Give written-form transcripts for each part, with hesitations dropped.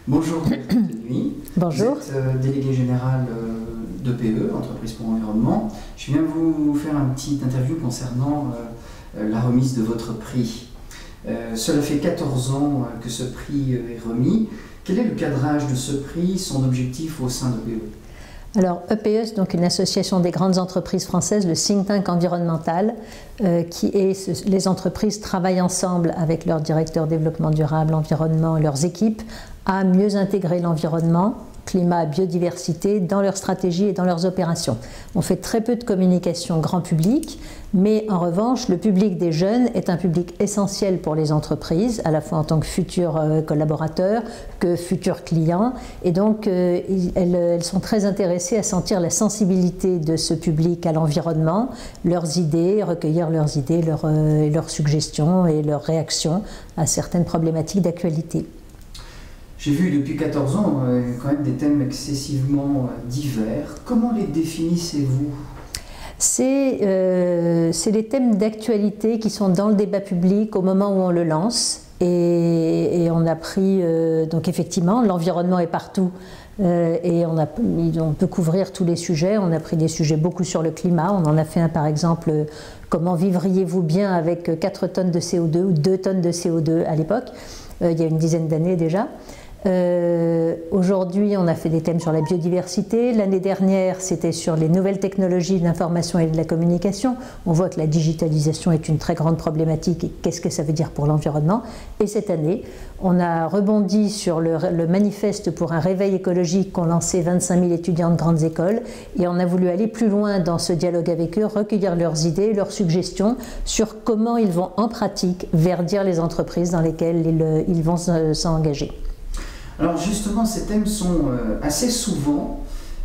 Bonjour Béatrice Nuit. Bonjour. Vous êtes délégué général d'EPE, Entreprise pour l'Environnement. Je viens vous faire un petit interview concernant la remise de votre prix. Cela fait 14 ans que ce prix est remis. Quel est le cadrage de ce prix, son objectif au sein d'EPE? Alors EPE, donc une association des grandes entreprises françaises, le think tank environnemental, les entreprises travaillent ensemble avec leurs directeurs développement durable, environnement et leurs équipes à mieux intégrer l'environnement, climat, biodiversité dans leurs stratégies et dans leurs opérations. On fait très peu de communication grand public, mais en revanche, le public des jeunes est un public essentiel pour les entreprises, à la fois en tant que futurs collaborateurs, que futurs clients, et donc elles sont très intéressées à sentir la sensibilité de ce public à l'environnement, leurs idées, recueillir leurs idées, leurs suggestions et leurs réactions à certaines problématiques d'actualité. J'ai vu depuis 14 ans quand même des thèmes excessivement divers. Comment les définissez-vous? C'est les thèmes d'actualité qui sont dans le débat public au moment où on le lance. Et on a pris, donc effectivement, l'environnement est partout et on peut couvrir tous les sujets. On a pris des sujets beaucoup sur le climat. On en a fait un par exemple, comment vivriez-vous bien avec 4 tonnes de CO2 ou 2 tonnes de CO2 à l'époque, il y a une dizaine d'années déjà. Aujourd'hui, on a fait des thèmes sur la biodiversité. L'année dernière, c'était sur les nouvelles technologies de l'information et de la communication. On voit que la digitalisation est une très grande problématique et qu'est-ce que ça veut dire pour l'environnement. Et cette année, on a rebondi sur le manifeste pour un réveil écologique qu'ont lancé 25 000 étudiants de grandes écoles et on a voulu aller plus loin dans ce dialogue avec eux, recueillir leurs idées, leurs suggestions sur comment ils vont en pratique verdir les entreprises dans lesquelles ils vont s'engager. Alors justement, ces thèmes sont assez souvent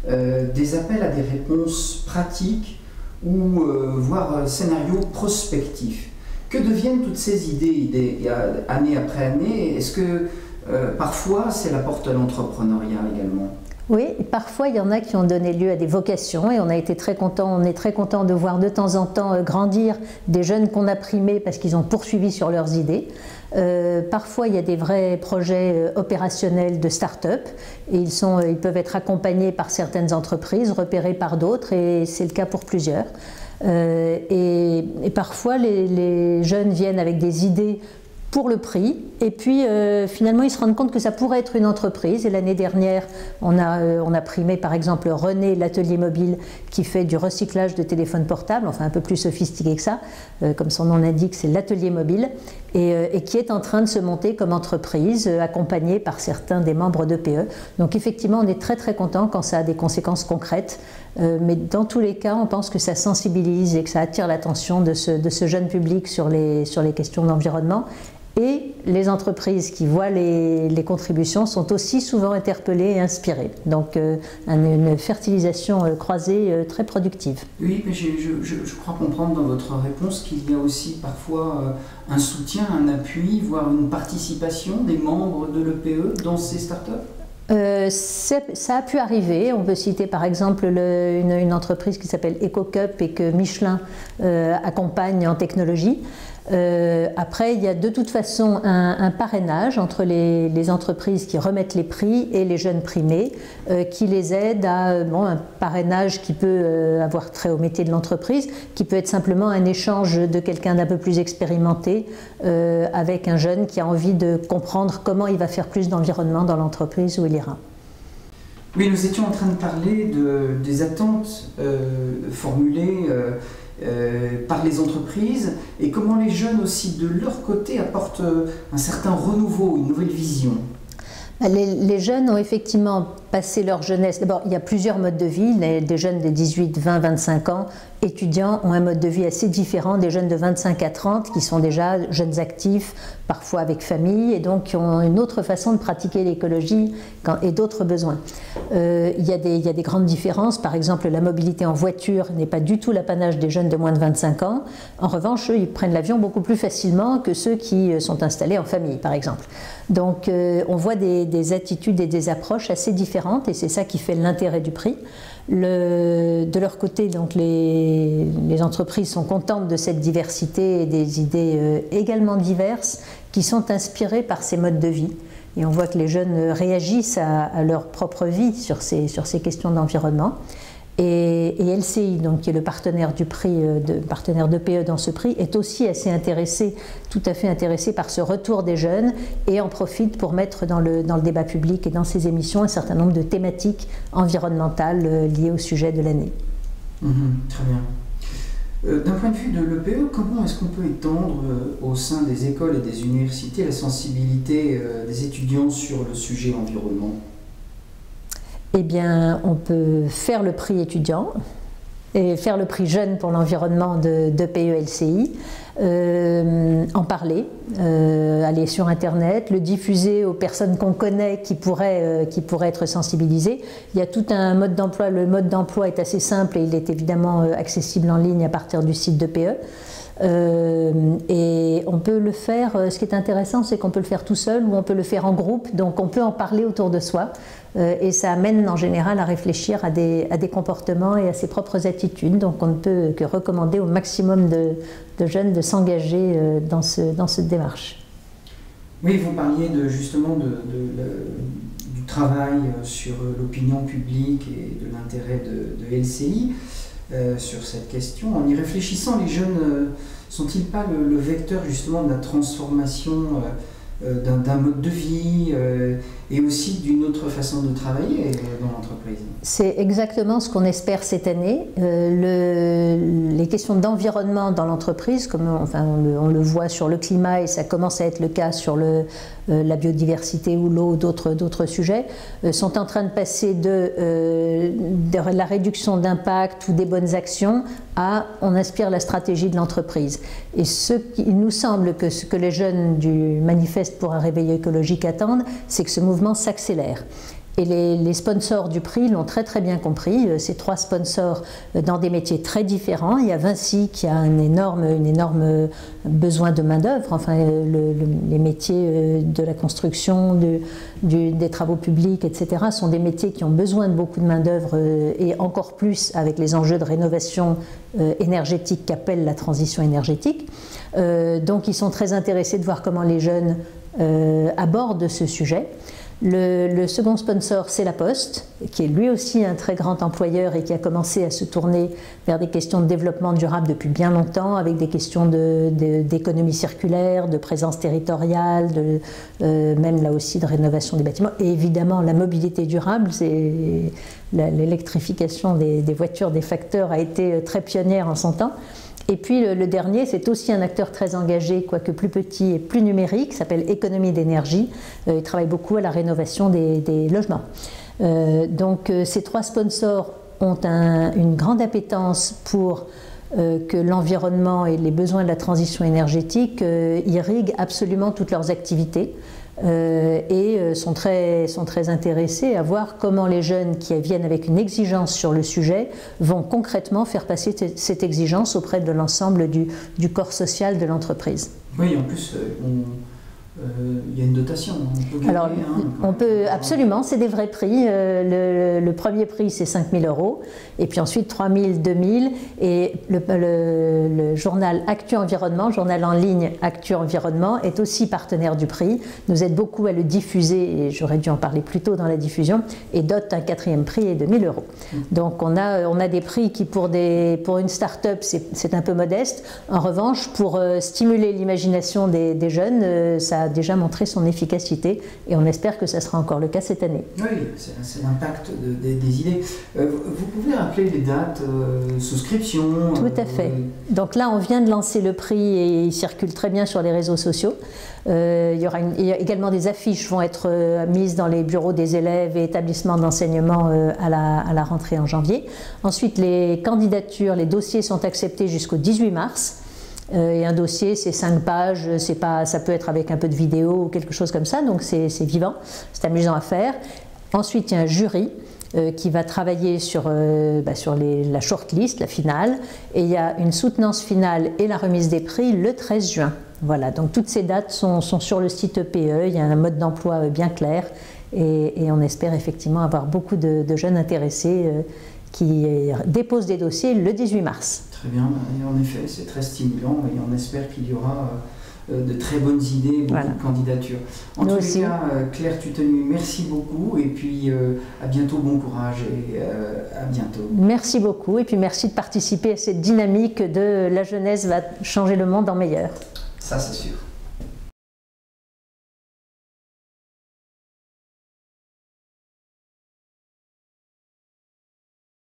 des appels à des réponses pratiques ou voire scénarios prospectifs. Que deviennent toutes ces idées année après année? Est-ce que parfois c'est la porte à l'entrepreneuriat également? Oui, parfois il y en a qui ont donné lieu à des vocations et on est très content de voir de temps en temps grandir des jeunes qu'on a primés parce qu'ils ont poursuivi sur leurs idées. Parfois il y a des vrais projets opérationnels de start-up et ils peuvent être accompagnés par certaines entreprises, repérés par d'autres et c'est le cas pour plusieurs. Et parfois les jeunes viennent avec des idées pour le prix et puis finalement ils se rendent compte que ça pourrait être une entreprise et l'année dernière on a primé par exemple René, l'atelier mobile qui fait du recyclage de téléphones portables, enfin un peu plus sophistiqué que ça, comme son nom l'indique, c'est l'atelier mobile et qui est en train de se monter comme entreprise accompagnée par certains des membres d'EPE. Donc effectivement on est très content quand ça a des conséquences concrètes, mais dans tous les cas on pense que ça sensibilise et que ça attire l'attention de ce jeune public sur les questions d'environnement. Et les entreprises qui voient les contributions sont aussi souvent interpellées et inspirées. Donc une fertilisation croisée très productive. Oui, mais je crois comprendre dans votre réponse qu'il y a aussi parfois un soutien, un appui, voire une participation des membres de l'EPE dans ces startups. Ça a pu arriver. On peut citer par exemple une entreprise qui s'appelle EcoCup et que Michelin accompagne en technologie. Après, il y a de toute façon un parrainage entre les entreprises qui remettent les prix et les jeunes primés qui les aident à un parrainage qui peut avoir trait au métier de l'entreprise, qui peut être simplement un échange de quelqu'un d'un peu plus expérimenté avec un jeune qui a envie de comprendre comment il va faire plus d'environnement dans l'entreprise où il ira. Oui, nous étions en train de parler des attentes formulées par les entreprises et comment les jeunes aussi de leur côté apportent un certain renouveau, une nouvelle vision. Les jeunes ont effectivement passé leur jeunesse. D'abord, il y a plusieurs modes de vie. Des jeunes de 18, 20, 25 ans, étudiants, ont un mode de vie assez différent des jeunes de 25 à 30 qui sont déjà jeunes actifs, parfois avec famille, et donc qui ont une autre façon de pratiquer l'écologie et d'autres besoins. Il y a des grandes différences. Par exemple, la mobilité en voiture n'est pas du tout l'apanage des jeunes de moins de 25 ans. En revanche, eux, ils prennent l'avion beaucoup plus facilement que ceux qui sont installés en famille, par exemple. Donc, on voit des attitudes et des approches assez différentes et c'est ça qui fait l'intérêt du prix. De leur côté, donc, les entreprises sont contentes de cette diversité et des idées également diverses qui sont inspirées par ces modes de vie. et on voit que les jeunes réagissent à leur propre vie sur ces questions d'environnement. Et LCI, donc, qui est le partenaire du prix, partenaire d'EPE dans ce prix, est aussi assez intéressé, tout à fait intéressé par ce retour des jeunes et en profite pour mettre dans le débat public et dans ses émissions un certain nombre de thématiques environnementales liées au sujet de l'année. Très bien. D'un point de vue de l'EPE, comment est-ce qu'on peut étendre au sein des écoles et des universités la sensibilité des étudiants sur le sujet environnement ? Eh bien, on peut faire le prix étudiant et faire le prix jeune pour l'environnement de PE-LCI, en parler, aller sur Internet, le diffuser aux personnes qu'on connaît qui pourraient être sensibilisées. Il y a tout un mode d'emploi. Le mode d'emploi est assez simple et il est évidemment accessible en ligne à partir du site de PE. Et on peut le faire, ce qui est intéressant, c'est qu'on peut le faire tout seul ou on peut le faire en groupe, donc on peut en parler autour de soi et ça amène en général à réfléchir à des comportements et à ses propres attitudes, donc on ne peut que recommander au maximum de jeunes de s'engager dans cette démarche. Oui, vous parliez justement du travail sur l'opinion publique et de l'intérêt de LCI. Sur cette question. En y réfléchissant, les jeunes sont-ils pas le vecteur justement de la transformation d'un mode de vie et aussi d'une autre façon de travailler dans l'entreprise? C'est exactement ce qu'on espère cette année. Les questions d'environnement dans l'entreprise, comme on le voit sur le climat et ça commence à être le cas sur la biodiversité ou l'eau ou d'autres sujets, sont en train de passer de la réduction d'impact ou des bonnes actions à on inspire la stratégie de l'entreprise. Et il nous semble que ce que les jeunes du Manifeste pour un réveil écologique attendent, c'est que ce mouvement s'accélère. Et les sponsors du prix l'ont très bien compris, ces 3 sponsors dans des métiers très différents. Il y a Vinci qui a un énorme besoin de main-d'œuvre, enfin les métiers de la construction, des travaux publics, etc. sont des métiers qui ont besoin de beaucoup de main-d'œuvre et encore plus avec les enjeux de rénovation énergétique qu'appelle la transition énergétique. Donc ils sont très intéressés de voir comment les jeunes abordent ce sujet. Le second sponsor, c'est La Poste, qui est lui aussi un très grand employeur et qui a commencé à se tourner vers des questions de développement durable depuis bien longtemps, avec des questions d'économie circulaire, de présence territoriale, même là aussi de rénovation des bâtiments. Et évidemment, la mobilité durable, l'électrification des voitures, des facteurs, a été très pionnière en son temps. Et puis le dernier, c'est aussi un acteur très engagé, quoique plus petit et plus numérique, s'appelle Économie d'énergie. Il travaille beaucoup à la rénovation des logements. Donc ces 3 sponsors ont une grande appétence pour que l'environnement et les besoins de la transition énergétique irriguent absolument toutes leurs activités. Et sont très intéressés à voir comment les jeunes qui viennent avec une exigence sur le sujet vont concrètement faire passer cette exigence auprès de l'ensemble du corps social de l'entreprise. Oui, en plus, il y a une dotation. On peut gagner, alors, on peut absolument, c'est des vrais prix. Le premier prix, c'est 5 000 €, et puis ensuite 3 000, 2 000, et le journal Actu Environnement, journal en ligne Actu Environnement, est aussi partenaire du prix, nous aide beaucoup à le diffuser, et j'aurais dû en parler plus tôt dans la diffusion, et dote un 4e prix et de 1 000 €. Donc on a des prix qui, pour une start-up, c'est un peu modeste. En revanche, pour stimuler l'imagination des jeunes, ça a déjà montré son efficacité et on espère que ça sera encore le cas cette année. Oui, c'est l'impact des idées. Vous pouvez rappeler les dates, souscription? Tout à fait. Donc là, on vient de lancer le prix et il circule très bien sur les réseaux sociaux. Il y a également des affiches vont être mises dans les bureaux des élèves et établissements d'enseignement à la rentrée en janvier. Ensuite, les candidatures, les dossiers sont acceptés jusqu'au 18 mars. Et un dossier, c'est 5 pages, ça peut être avec un peu de vidéo ou quelque chose comme ça, donc c'est vivant, c'est amusant à faire. Ensuite, il y a un jury qui va travailler sur la shortlist, la finale, et il y a une soutenance finale et la remise des prix le 13 juin. Voilà, donc toutes ces dates sont sur le site EPE, il y a un mode d'emploi bien clair, et on espère effectivement avoir beaucoup de jeunes intéressés qui déposent des dossiers le 18 mars. Très bien, et en effet, c'est très stimulant et on espère qu'il y aura de très bonnes idées, beaucoup Voilà. de candidatures. En Nous tous aussi. les cas, Claire Tutenu, merci beaucoup et puis à bientôt, bon courage et à bientôt. Merci beaucoup et puis merci de participer à cette dynamique de la jeunesse va changer le monde en meilleur. Ça, c'est sûr.